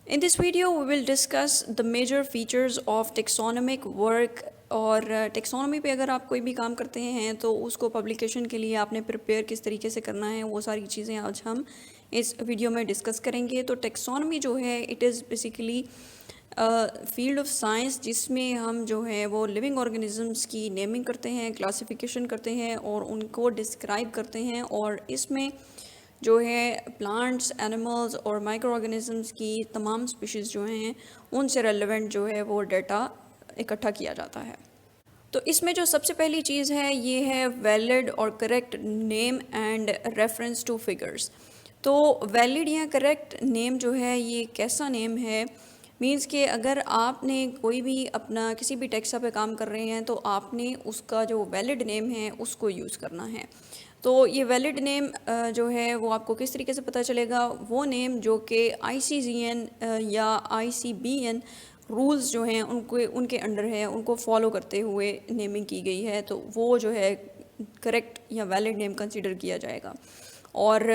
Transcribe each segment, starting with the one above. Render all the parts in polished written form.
In this video, we will discuss the major features of taxonomic work। और taxonomy पे अगर आप कोई भी काम करते हैं तो उसको पब्लिकेशन के लिए आपने प्रिपेयर किस तरीके से करना है, वो सारी चीज़ें आज हम इस वीडियो में डिस्कस करेंगे। तो टेक्सोनॉमी जो है it is basically field of science जिसमें हम जो है वो लिविंग ऑर्गेनिजम्स की नेमिंग करते हैं, क्लासिफिकेशन करते हैं और उनको डिस्क्राइब करते हैं। और इसमें जो है प्लांट्स, एनिमल्स और माइक्रो ऑर्गेनिजम्स की तमाम स्पीशीज़ जो हैं उनसे रेलेवेंट जो है वो डाटा इकट्ठा किया जाता है। तो इसमें जो सबसे पहली चीज़ है ये है वैलिड और correct name and reference two figures. तो वैलिड या करेक्ट नेम जो है ये कैसा नेम है, मींस कि अगर आपने कोई भी अपना किसी भी टेक्सा पे काम कर रहे हैं तो आपने उसका जो वैलिड नेम है उसको यूज़ करना है। तो ये वैलिड नेम जो है वो आपको किस तरीके से पता चलेगा, वो नेम जो कि ICGN या ICBN रूल्स जो हैं उनके अंडर है, उनको फॉलो करते हुए नेमिंग की गई है, तो वो जो है करेक्ट या वैलिड नेम कंसीडर किया जाएगा। और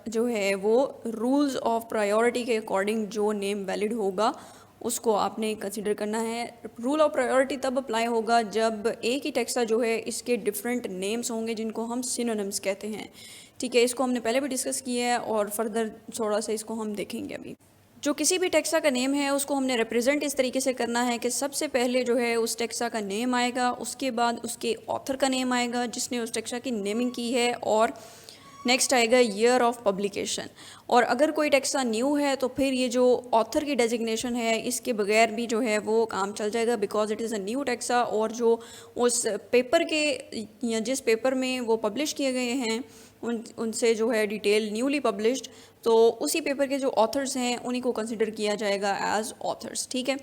जो है वो रूल्स ऑफ प्रायोरिटी के अकॉर्डिंग जो नेम वैलिड होगा उसको आपने कंसिडर करना है। रूल ऑफ प्रायोरिटी तब अप्लाई होगा जब एक ही टेक्सा जो है इसके डिफरेंट नेम्स होंगे जिनको हम सिनोनिम्स कहते हैं। ठीक है, इसको हमने पहले भी डिस्कस किया है और फर्दर थोड़ा सा इसको हम देखेंगे। अभी जो किसी भी टेक्सा का नेम है उसको हमने रिप्रेजेंट इस तरीके से करना है कि सबसे पहले जो है उस टेक्सा का नेम आएगा, उसके बाद उसके ऑथर का नेम आएगा जिसने उस टेक्सा की नेमिंग की है, और नेक्स्ट आएगा ईयर ऑफ पब्लिकेशन। और अगर कोई टेक्सा न्यू है तो फिर ये जो ऑथर की डेजिग्नेशन है इसके बगैर भी जो है वो काम चल जाएगा, because it is a new taxa. और जो उस पेपर के या जिस पेपर में वो पब्लिश किए गए हैं उनसे जो है डिटेल न्यूली पब्लिश्ड, तो उसी पेपर के जो ऑथर्स हैं उन्हीं को कंसिडर किया जाएगा एज ऑथर्स। ठीक है,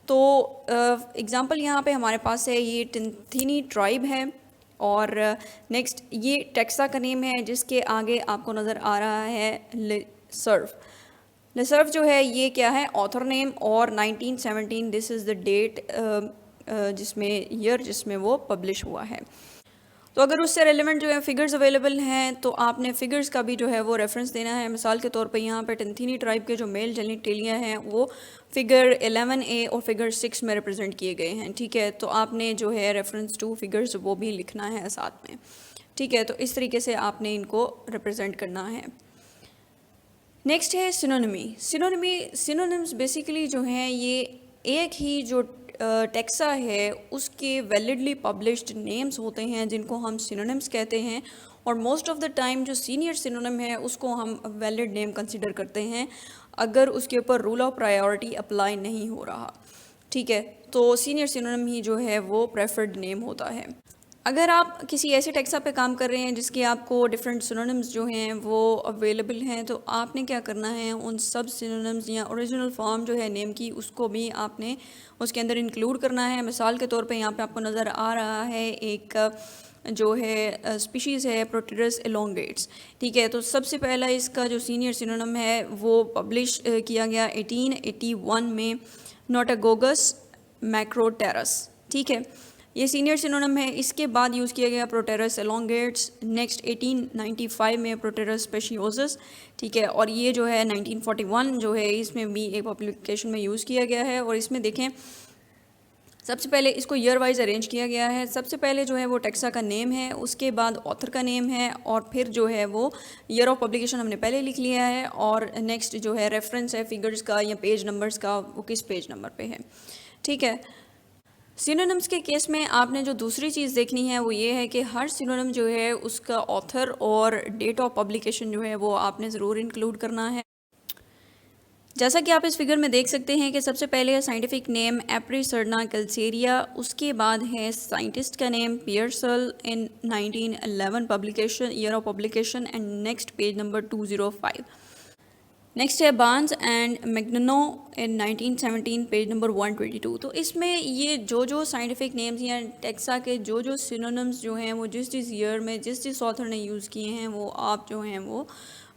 तो एग्ज़ाम्पल यहाँ पे हमारे पास है, ये टिनथिनी ट्राइब है और नेक्स्ट ये टेक्सा का नेम है जिसके आगे आपको नज़र आ रहा है लिसर्व। लिसर्व जो है ये क्या है, ऑथर नेम, और 1917 दिस इज़ द डेट जिसमें ईयर जिसमें वो पब्लिश हुआ है। तो अगर उससे रेलिवेंट जो है फिगर्स अवेलेबल हैं तो आपने फिगर्स का भी जो है वो रेफरेंस देना है। मिसाल के तौर पे यहाँ पे टिनथिनी ट्राइब के जो मेल जेनिटेलिया हैं वो फिगर 11A और फिगर 6 में रिप्रेजेंट किए गए हैं। ठीक है, तो आपने जो है रेफरेंस टू फिगर्स वो भी लिखना है साथ में। ठीक है, तो इस तरीके से आपने इनको रिप्रेजेंट करना है। नेक्स्ट है सिनोनिमी। सिनोनिम्स बेसिकली जो हैं ये एक ही जो टेक्सा है उसके वैलिडली पब्लिश्ड नेम्स होते हैं जिनको हम सिनोनिम्स कहते हैं, और मोस्ट ऑफ द टाइम जो सीनियर सिनोनिम है उसको हम वैलिड नेम कंसिडर करते हैं अगर उसके ऊपर रूल ऑफ प्रायोरिटी अप्लाई नहीं हो रहा। ठीक है, तो सीनियर सिनोनिम ही जो है वो प्रेफर्ड नेम होता है। अगर आप किसी ऐसे टेक्सा पे काम कर रहे हैं जिसकी आपको डिफरेंट सिनोनिम्स जो हैं वो अवेलेबल हैं, तो आपने क्या करना है, उन सब सिनोनिम्स या ओरिजिनल फॉर्म जो है नेम की उसको भी आपने उसके अंदर इंक्लूड करना है। मिसाल के तौर पे यहाँ पे आपको नज़र आ रहा है एक जो है स्पीशीज़ है प्रोटेरस एलोंगेट्स। ठीक है, तो सबसे पहला इसका जो सीनियर सिनोनिम है वो पब्लिश किया गया 1881 में, नोटागोगस मैक्रोटेरस। ठीक है, ये सीनियर सिनोनिम है। इसके बाद यूज़ किया गया प्रोटेरस एलोंगेट्स नेक्स्ट 1895 में प्रोटेरस स्पेशियोसस। ठीक है, और ये जो है 1941 जो है इसमें भी एक पब्लिकेशन में यूज़ किया गया है। और इसमें देखें सबसे पहले इसको ईयर वाइज अरेंज किया गया है। सबसे पहले जो है वो टेक्सा का नेम है, उसके बाद ऑथर का नेम है, और फिर जो है वो ईयर ऑफ पब्लिकेशन हमने पहले लिख लिया है, और नेक्स्ट जो है रेफरेंस है फिगर्स का या पेज नंबर्स का, वो किस पेज नंबर पे है। ठीक है, सिनोनिम्स के केस में आपने जो दूसरी चीज़ देखनी है वो ये है कि हर सिनोनिम जो है उसका ऑथर और डेट ऑफ पब्लिकेशन जो है वो आपने ज़रूर इंक्लूड करना है। जैसा कि आप इस फिगर में देख सकते हैं कि सबसे पहले है साइंटिफिक नेम एप्रिसर्ना कैल्सेरिया, उसके बाद है साइंटिस्ट का name Pearsall in 1911 publication, year of publication, and next page number 205। Next है Barnes and Magno in 1917 page number 122। तो इसमें ये जो साइंटिफिक नेम्स या टेक्सा के जो सिनोनिम्स जो हैं वो जिस ईयर में जिस ऑथर ने यूज़ किए हैं वो आप जो हैं वो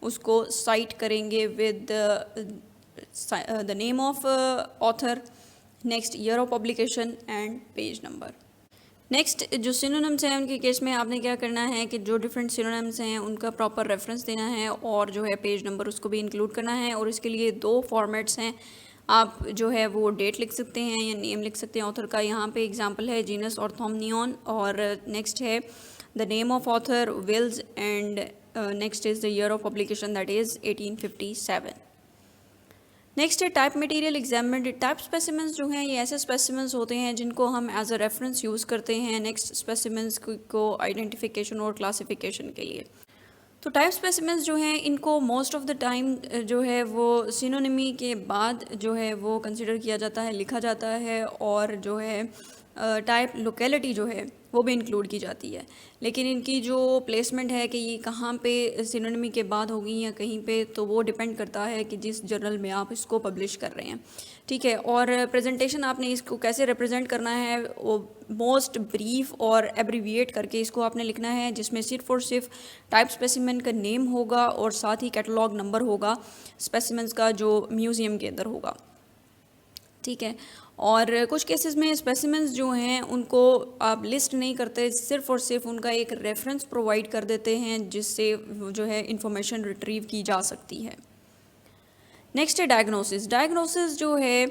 उसको साइट करेंगे with the name of author, next year of publication and page number. Next जो सिनोनिम्स हैं उनके केस में आपने क्या करना है कि जो डिफरेंट सिनोनिम्स हैं उनका प्रॉपर रेफरेंस देना है और जो है पेज नंबर उसको भी इंक्लूड करना है। और इसके लिए दो फॉर्मेट्स हैं, आप जो है वो डेट लिख सकते हैं या नेम लिख सकते हैं ऑथर का। यहाँ पे एग्जांपल है जीनस ऑर्थोमनियन, और नेक्स्ट है the name of author Wills, and next is the year of publication, that is 1857। Next है type material examined. Type specimens जो हैं ये ऐसे स्पेसिमेंस होते हैं जिनको हम एज अ रेफरेंस यूज़ करते हैं नेक्स्ट स्पेसिमेंस को आइडेंटिफिकेशन और क्लासिफिकेशन के लिए। तो टाइप स्पेसिमेंस जो हैं इनको मोस्ट ऑफ द टाइम जो है वो सिनोनिमी के बाद जो है वो कंसिडर किया जाता है, लिखा जाता है, और जो है टाइप लोकेलिटी जो है वो भी इंक्लूड की जाती है। लेकिन इनकी जो प्लेसमेंट है कि ये कहाँ पे सिनोनिमी के बाद होगी या कहीं पे, तो वो डिपेंड करता है कि जिस जर्नल में आप इसको पब्लिश कर रहे हैं, ठीक है। और प्रेजेंटेशन आपने इसको कैसे रिप्रेजेंट करना है, वो मोस्ट ब्रीफ और एब्रीविएट करके इसको आपने लिखना है, जिसमें सिर्फ और सिर्फ टाइप स्पेसिमेन का नेम होगा और साथ ही कैटलॉग नंबर होगा स्पेसिमेंस का जो म्यूज़ियम के अंदर होगा, ठीक है। और कुछ केसेस में स्पेसिमेंस जो हैं उनको आप लिस्ट नहीं करते, सिर्फ और सिर्फ उनका एक रेफरेंस प्रोवाइड कर देते हैं जिससे जो है इंफॉर्मेशन रिट्रीव की जा सकती है। नेक्स्ट है डायग्नोसिस। डायग्नोसिस जो है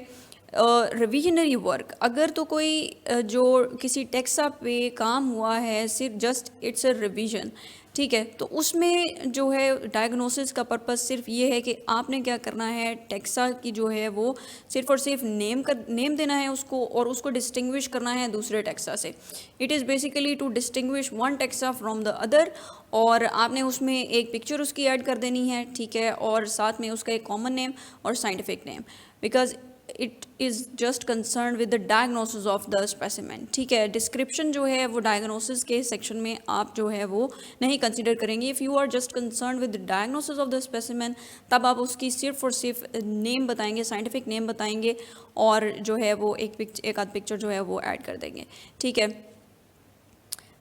रिविजनरी वर्क, अगर तो कोई जो किसी टेक्सा पे काम हुआ है, सिर्फ जस्ट इट्स अ रिवीजन, ठीक है, तो उसमें जो है डायग्नोसिस का पर्पस सिर्फ ये है कि आपने क्या करना है, टेक्सा की जो है वो सिर्फ और सिर्फ नेम देना है उसको, और उसको डिस्टिंग्विश करना है दूसरे टेक्सा से। It is basically to distinguish one taxa from the other, और आपने उसमें एक पिक्चर उसकी ऐड कर देनी है, ठीक है, और साथ में उसका एक कॉमन नेम और scientific name, because it is just concern with the diagnosis of the specimen, ठीक है। डिस्क्रिप्शन जो है वो डायग्नोसिस के सेक्शन में आप जो है वो नहीं कंसिडर करेंगे। If you are just concern with the diagnosis of the specimen, तब आप उसकी सिर्फ और सिर्फ नेम बताएंगे, साइंटिफिक नेम बताएंगे, और जो है वो एक आध पिक्चर जो है वो ऐड कर देंगे, ठीक है।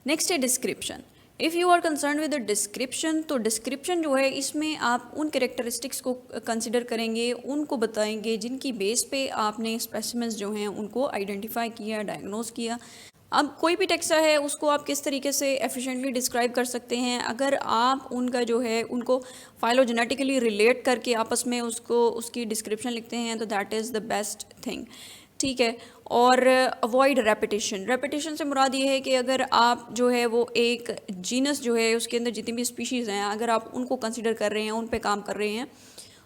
नेक्स्ट है description. If you are concern with the description, तो डिस्क्रिप्शन जो है इसमें आप उन कैरेक्टरिस्टिक्स को कंसिडर करेंगे, उनको बताएंगे जिनकी बेस पे आपने स्पेसिमेंस जो हैं उनको आइडेंटिफाई किया, डायग्नोज किया। अब कोई भी टेक्सा है उसको आप किस तरीके से एफिशिएंटली डिस्क्राइब कर सकते हैं, अगर आप उनका जो है उनको फाइलोजेनेटिकली रिलेट करके आपस में उसको उसकी डिस्क्रिप्शन लिखते हैं, तो that is the best thing, ठीक है। और अवॉइड रेपिटेशन। रेपिटेशन से मुराद ये है कि अगर आप जो है वो एक जीनस जो है उसके अंदर जितनी भी स्पीशीज़ हैं, अगर आप उनको कंसिडर कर रहे हैं, उन पे काम कर रहे हैं,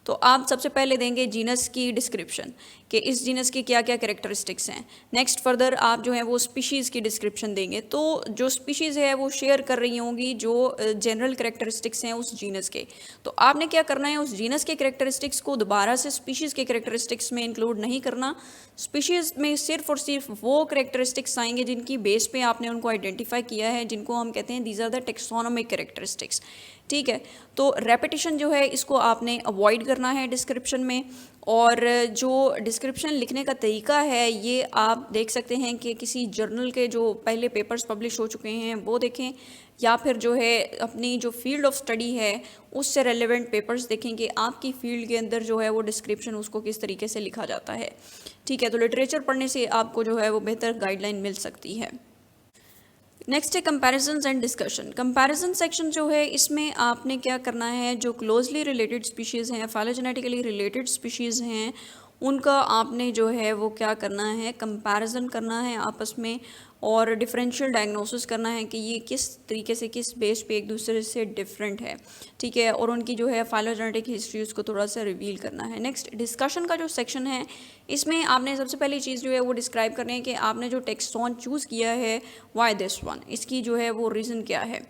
तो आप सबसे पहले देंगे जीनस की डिस्क्रिप्शन कि इस जीनस की क्या क्या कैरेक्टरिस्टिक्स हैं। नेक्स्ट फर्दर आप जो है वो स्पीशीज़ की डिस्क्रिप्शन देंगे, तो जो स्पीशीज़ है वो शेयर कर रही होंगी जो जनरल कैरेक्टरिस्टिक्स हैं उस जीनस के, तो आपने क्या करना है, उस जीनस के कैरेक्टरिस्टिक्स को दोबारा से स्पीशीज़ के कैरेक्टरिस्टिक्स में इंक्लूड नहीं करना। स्पीशीज़ में सिर्फ और सिर्फ वो कैरेक्टरिस्टिक्स आएंगे जिनकी बेस पे आपने उनको आइडेंटिफाई किया है, जिनको हम कहते हैं these are the taxonomic characteristics, ठीक है। तो रेपिटेशन जो है इसको आपने अवॉइड करना है डिस्क्रिप्शन में। और जो डिस्क्रिप्शन लिखने का तरीका है ये आप देख सकते हैं कि किसी जर्नल के जो पहले पेपर्स पब्लिश हो चुके हैं वो देखें, या फिर जो है अपनी जो फील्ड ऑफ स्टडी है उससे रेलेवेंट पेपर्स देखें कि आपकी फील्ड के अंदर जो है वो डिस्क्रिप्शन उसको किस तरीके से लिखा जाता है, ठीक है। तो लिटरेचर पढ़ने से आपको जो है वो बेहतर गाइडलाइन मिल सकती है। नेक्स्ट है comparisons and discussion. Comparison section जो है इसमें आपने क्या करना है, जो क्लोजली रिलेटेड स्पीशीज़ हैं, फाइलोजेनेटिकली रिलेटेड स्पीशीज़ हैं, उनका आपने जो है वो क्या करना है, कंपैरिजन करना है आपस में, और डिफरेंशियल डायग्नोसिस करना है कि ये किस तरीके से किस बेस पे एक दूसरे से डिफरेंट है, ठीक है, और उनकी जो है फाइलोजेनेटिक हिस्ट्री उसको थोड़ा सा रिवील करना है। नेक्स्ट डिस्कशन का जो सेक्शन है इसमें आपने सबसे पहली चीज़ जो है वो डिस्क्राइब करनी है कि आपने जो टेक्सॉन चूज़ किया है, वाई दिस वन, इसकी जो है वो रीज़न क्या है,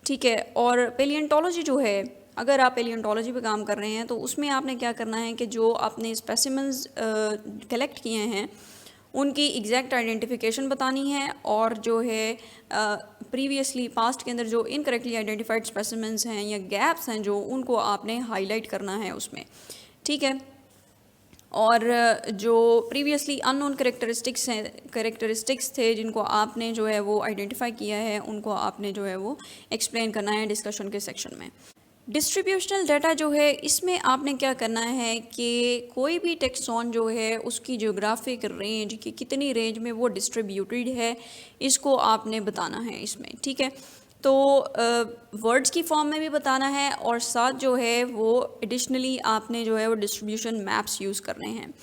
ठीक है। और पेलियंटोलॉजी जो है, अगर आप पेलियंटोलॉजी पे काम कर रहे हैं तो उसमें आपने क्या करना है कि जो आपने स्पेसिमेंस कलेक्ट किए हैं उनकी एग्जैक्ट आइडेंटिफिकेशन बतानी है, और जो है प्रीवियसली पास्ट के अंदर जो इनकरेक्टली आइडेंटिफाइड स्पेसिमेंस हैं या गैप्स हैं जो, उनको आपने हाईलाइट करना है उसमें, ठीक है। और जो प्रीवियसली अननोन कैरेक्टरिस्टिक्स थे जिनको आपने जो है वो आइडेंटिफाई किया है, उनको आपने जो है वो एक्सप्लेन करना है डिस्कशन के सेक्शन में। डिस्ट्रीब्यूशनल डाटा जो है इसमें आपने क्या करना है कि कोई भी टेक्सॉन जो है उसकी ज्योग्राफिक रेंज की कितनी रेंज में वो डिस्ट्रीब्यूटेड है, इसको आपने बताना है इसमें, ठीक है। तो वर्ड्स की फॉर्म में भी बताना है, और साथ जो है वो एडिशनली आपने जो है वो डिस्ट्रीब्यूशन मैप्स यूज़ करने हैं,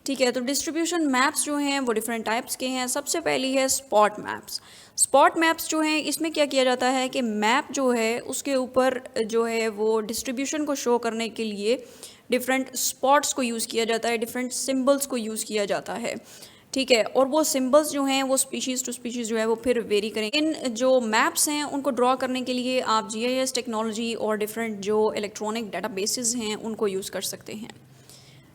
ठीक है, तो डिस्ट्रीब्यूशन मैप्स जो हैं वो डिफरेंट टाइप्स के हैं। सबसे पहली है स्पॉट मैप्स। स्पॉट मैप्स जो हैं इसमें क्या किया जाता है कि मैप जो है उसके ऊपर जो है वो डिस्ट्रीब्यूशन को शो करने के लिए डिफरेंट स्पॉट्स को यूज़ किया जाता है, डिफरेंट सिंबल्स को यूज़ किया जाता है। ठीक है, और वो सिंबल्स जो हैं वो स्पीशीज़ टू स्पीशीज़ जो है वो फिर वेरी करेंगे। इन जो मैप्स हैं उनको ड्रॉ करने के लिए आप जीआईएस टेक्नोलॉजी और डिफरेंट जो इलेक्ट्रॉनिक डाटाबेसेस हैं उनको यूज़ कर सकते हैं।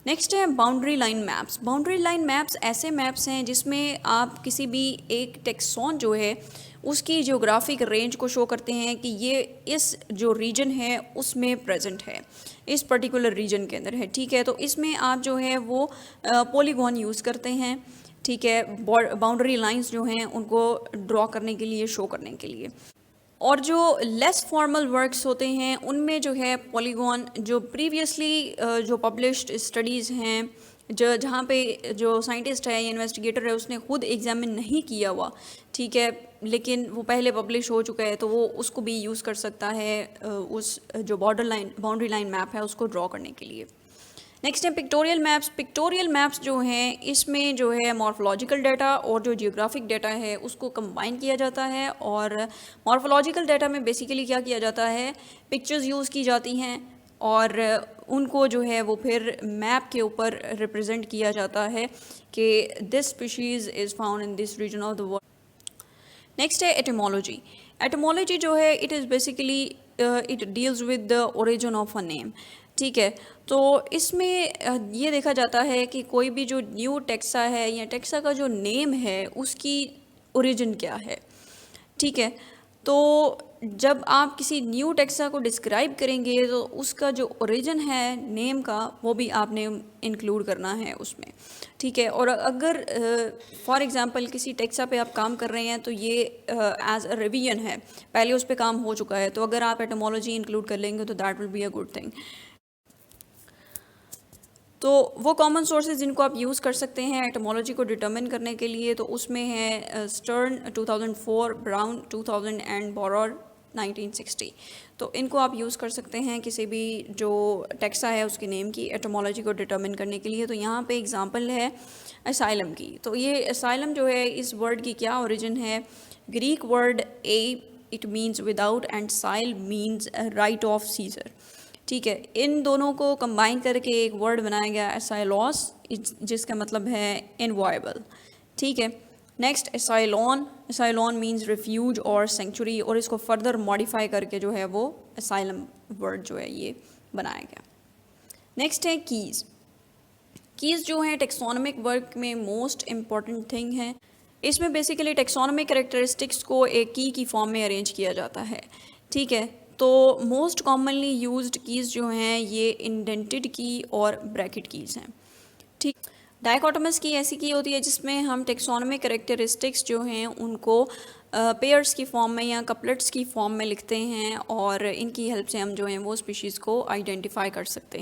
नेक्स्ट है boundary line maps. Boundary line maps ऐसे मैप्स हैं जिसमें आप किसी भी एक टेक्सोन जो है उसकी जियोग्राफिक रेंज को शो करते हैं कि ये इस जो रीजन है उसमें प्रेजेंट है, इस पर्टिकुलर रीजन के अंदर है। ठीक है, तो इसमें आप जो है वो पॉलीगॉन यूज़ करते हैं। ठीक है, बाउंड्री लाइंस जो हैं उनको ड्रॉ करने के लिए, शो करने के लिए। और जो लेस फॉर्मल वर्क्स होते हैं उनमें जो है पॉलीगॉन जो प्रीवियसली जो पब्लिश्ड स्टडीज़ हैं, जो जहाँ पे जो साइंटिस्ट है या इन्वेस्टिगेटर है उसने खुद एग्जामिन नहीं किया हुआ, ठीक है, लेकिन वो पहले पब्लिश हो चुका है, तो वो उसको भी यूज़ कर सकता है उस जो बाउंड्री लाइन मैप है उसको ड्रॉ करने के लिए। नेक्स्ट है पिक्टोरियल मैप्स। पिक्टोरियल मैप्स जो हैं इसमें जो है मॉर्फोलॉजिकल डाटा और जो जियोग्राफिक डाटा है उसको कंबाइन किया जाता है। और मॉर्फोलॉजिकल डाटा में बेसिकली क्या किया जाता है, पिक्चर्स यूज़ की जाती हैं और उनको जो है वो फिर मैप के ऊपर रिप्रेजेंट किया जाता है कि this species is found in this region of the world. Next है एटिमोलॉजी। एटिमोलॉजी जो है it is basically it deals with the origin of a name. ठीक है, तो इसमें ये देखा जाता है कि कोई भी जो न्यू टेक्सा है या टेक्सा का जो नेम है उसकी ओरिजिन क्या है। ठीक है, तो जब आप किसी न्यू टेक्सा को डिस्क्राइब करेंगे तो उसका जो ओरिजिन है नेम का वो भी आपने इंक्लूड करना है उसमें। ठीक है, और अगर फॉर एग्ज़ाम्पल किसी टेक्सा पे आप काम कर रहे हैं तो ये एज अ रिवीजन है, पहले उस पर काम हो चुका है, तो अगर आप एटमोलॉजी इंक्लूड कर लेंगे तो that will be a good thing. तो वो कॉमन सोर्सेज जिनको आप यूज़ कर सकते हैं एटमोलॉजी को डिटर्मिन करने के लिए, तो उसमें है स्टर्न 2004, ब्राउन 2000 एंड बोरर 1960। तो इनको आप यूज़ कर सकते हैं किसी भी जो टेक्सा है उसके नेम की एटमोलॉजी को डिटर्मिन करने के लिए। तो यहाँ पे एग्जांपल है असाइलम की। तो ये असाइलम जो है इस वर्ड की क्या ओरिजिन है, Greek word a it means without and sile means right of seizure. ठीक है, इन दोनों को कंबाइन करके एक वर्ड बनाया गया एसाइलॉस, जिसका मतलब है इनवॉयबल। ठीक है, नेक्स्ट एसाइलॉन। एसाइलॉन मींस रिफ्यूज और सेंचुरी, और इसको फर्दर मॉडिफाई करके जो है वो एसाइलम वर्ड जो है ये बनाया गया। नेक्स्ट है कीज़। कीज़ जो है टेक्सोनमिक वर्क में मोस्ट इम्पॉर्टेंट थिंग है। इसमें बेसिकली टेक्सोनमिक कैरेक्टरिस्टिक्स को एक की फॉर्म में अरेंज किया जाता है। ठीक है, तो मोस्ट कॉमनली यूज्ड कीज़ जो हैं ये इंडेंटेड की और ब्रैकेट कीज़ हैं। ठीक, डायकोटोमस की ऐसी की होती है जिसमें हम टेक्सोनमिक कैरेक्टरिस्टिक्स जो हैं उनको पेयर्स की फॉर्म में या कपलेट्स की फॉर्म में लिखते हैं और इनकी हेल्प से हम जो हैं वो स्पीशीज़ को आइडेंटिफाई कर सकते हैं।